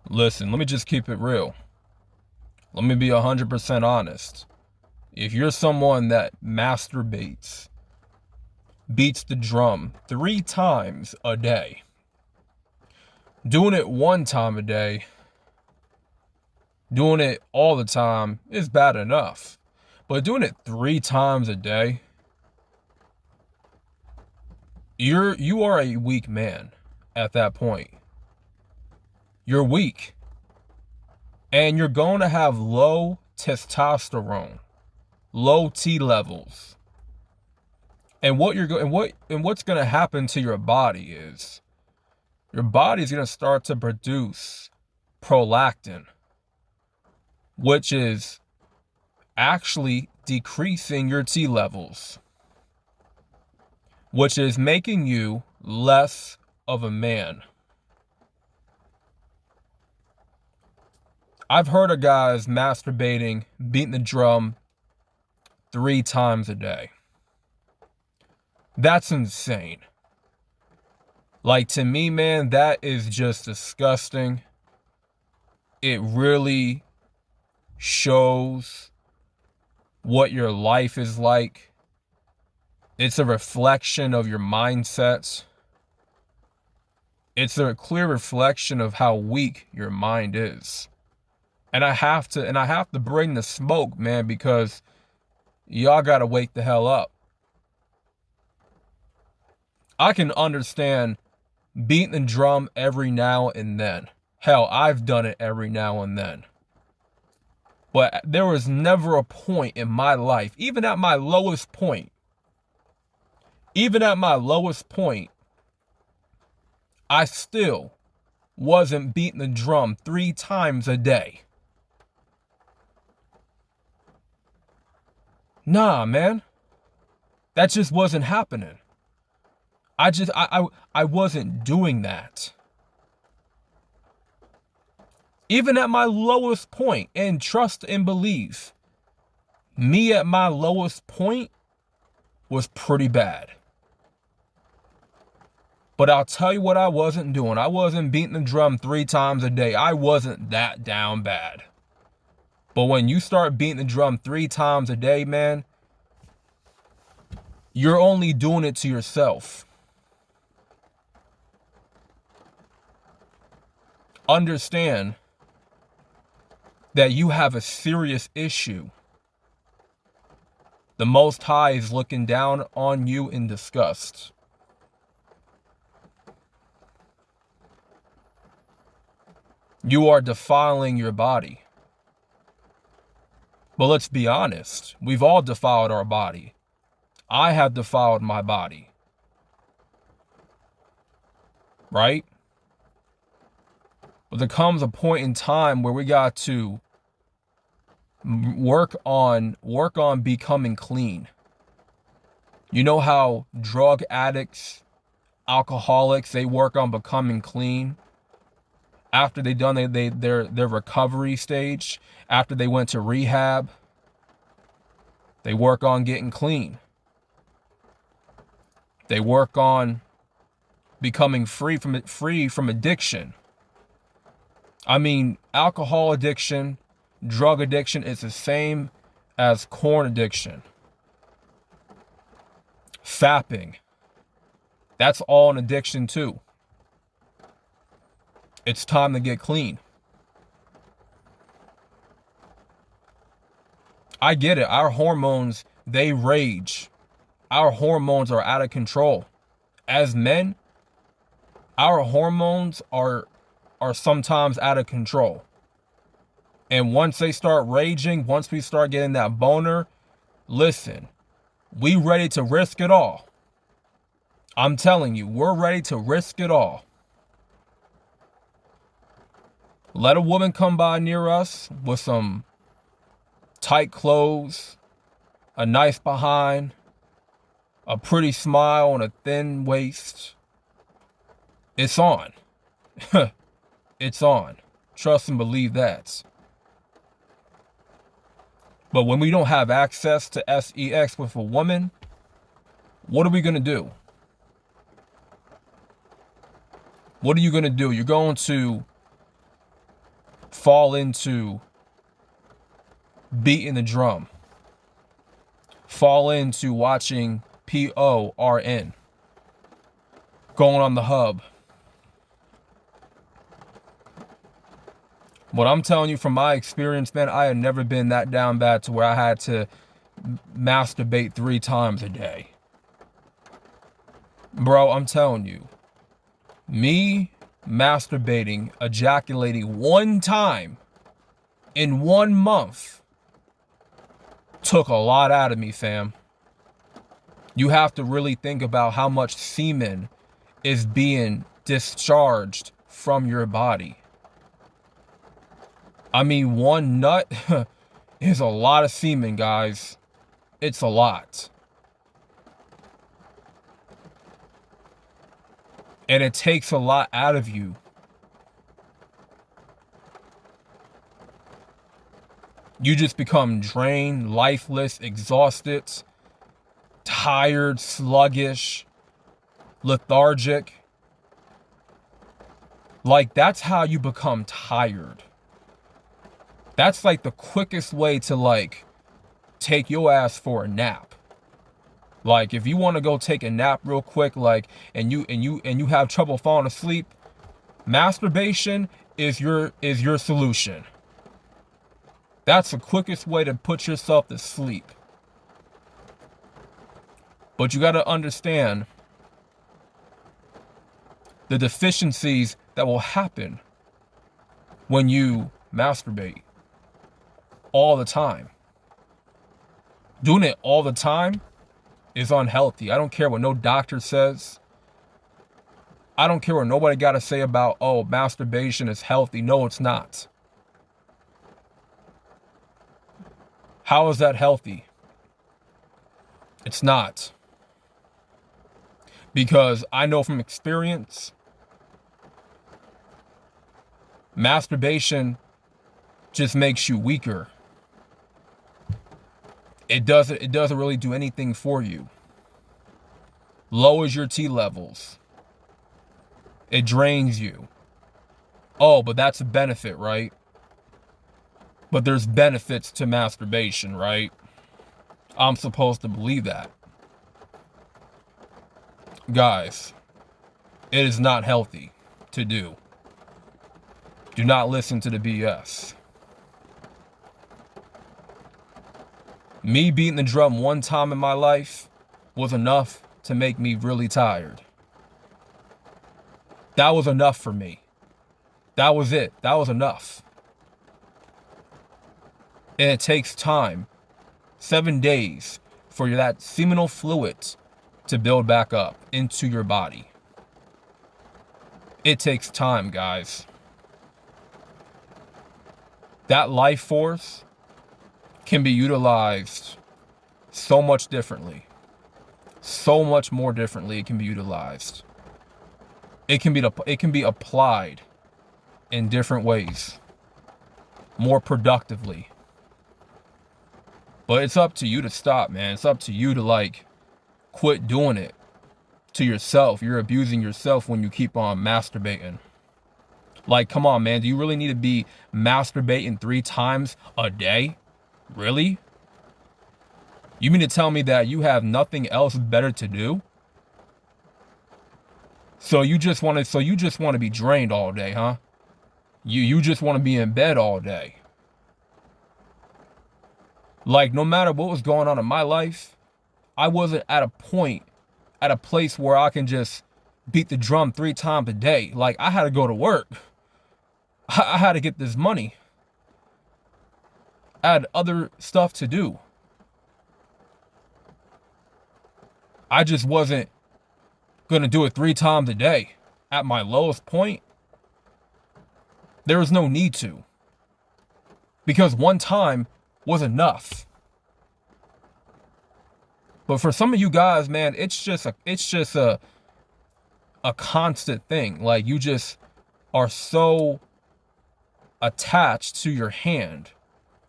Listen, let me just keep it real. Let me be 100% honest. If you're someone that masturbates, beats the drum 3 times a day, doing it 1 time a day, doing it all the time is bad enough. But doing it 3 times a day, you are a weak man at that point. You're weak. And you're going to have low testosterone, low T levels. And what's going to happen to your body is your body's going to start to produce prolactin, which is actually decreasing your T levels, which is making you less of a man. I've heard of guys masturbating, beating the drum 3 times a day. That's insane. Like, to me, man, that is just disgusting. It really shows what your life is like. It's a reflection of your mindset. It's a clear reflection of how weak your mind is. And I have to bring the smoke, man, because y'all gotta wake the hell up. I can understand beating the drum every now and then. Hell, I've done it every now and then. But there was never a point in my life, even at my lowest point, I still wasn't beating the drum 3 times a day. Nah, man. That just wasn't happening. I wasn't doing that. Even at my lowest point, and trust and believe, me at my lowest point was pretty bad. But I'll tell you what I wasn't doing. I wasn't beating the drum 3 times a day. I wasn't that down bad. But when you start beating the drum 3 times a day, man, you're only doing it to yourself. Understand that you have a serious issue. The Most High is looking down on you in disgust. You are defiling your body. But let's be honest, we've all defiled our body. I have defiled my body. Right? But there comes a point in time where we got to work on becoming clean. You know how drug addicts, alcoholics, they work on becoming clean after they done their recovery stage, after they went to rehab. They work on getting clean. They work on becoming free from addiction. I mean, alcohol addiction, drug addiction is the same as corn addiction. Fapping. That's all an addiction too. It's time to get clean. I get it. Our hormones, they rage. Our hormones are out of control. As men, our hormones are sometimes out of control. And once they start raging, once we start getting that boner, listen, we ready to risk it all. I'm telling you, we're ready to risk it all. Let a woman come by near us with some tight clothes, a nice behind, a pretty smile, and a thin waist. It's on. It's on. Trust and believe that. But when we don't have access to sex with a woman, what are we going to do? What are you going to do? You're going to fall into beating the drum, fall into watching PORN, going on the hub. What I'm telling you from my experience, man, I had never been that down bad to where I had to masturbate 3 times a day. Bro, I'm telling you, me masturbating, ejaculating 1 time in 1 month took a lot out of me, fam. You have to really think about how much semen is being discharged from your body. I mean, 1 nut is a lot of semen, guys. It's a lot. And it takes a lot out of you. You just become drained, lifeless, exhausted, tired, sluggish, lethargic. Like, that's how you become tired. That's like the quickest way to like take your ass for a nap. Like, if you want to go take a nap real quick, like, and you have trouble falling asleep, masturbation is your solution. That's the quickest way to put yourself to sleep. But you got to understand the deficiencies that will happen when you masturbate all the time. Doing it all the time is unhealthy. I don't care what no doctor says. I don't care what nobody got to say about, oh, masturbation is healthy. No, it's not. How is that healthy? It's not. Because I know from experience, masturbation just makes you weaker. It doesn't really do anything for you. Lowers your T levels. It drains you. Oh, but that's a benefit, right? But there's benefits to masturbation, right? I'm supposed to believe that. Guys, it is not healthy to do. Do not listen to the BS. Me beating the drum 1 time in my life was enough to make me really tired. That was enough for me. That was it. That was enough. And it takes time, 7 days, for that seminal fluid to build back up into your body. It takes time, guys. That life force can be utilized so much differently. So much more differently it can be utilized. It can be applied in different ways, more productively. But it's up to you to stop, man. It's up to you to like quit doing it to yourself. You're abusing yourself when you keep on masturbating. Like, come on, man. Do you really need to be masturbating 3 times a day? Really? You mean to tell me that you have nothing else better to do? So you just want to be drained all day, huh? You just want to be in bed all day. Like, no matter what was going on in my life, I wasn't at a place where I can just beat the drum 3 times a day. Like, I had to go to work. I had to get this money. I had other stuff to do. I just wasn't going to do it 3 times a day. At my lowest point, there was no need to. Because 1 time was enough. But for some of you guys, man, it's just a constant thing. Like, you just are so attached to your hand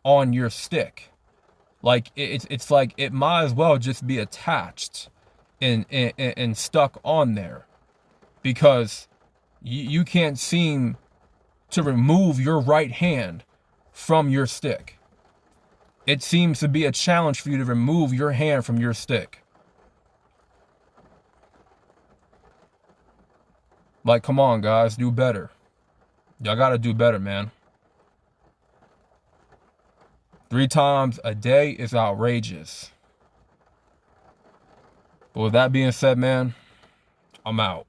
on your stick. Like, it's like it might as well just be attached and stuck on there, because you can't seem to remove your right hand from your stick. It seems to be a challenge for you to remove your hand from your stick. Like, come on, guys, do better. Y'all gotta do better, man. 3 times a day is outrageous. But with that being said, man, I'm out.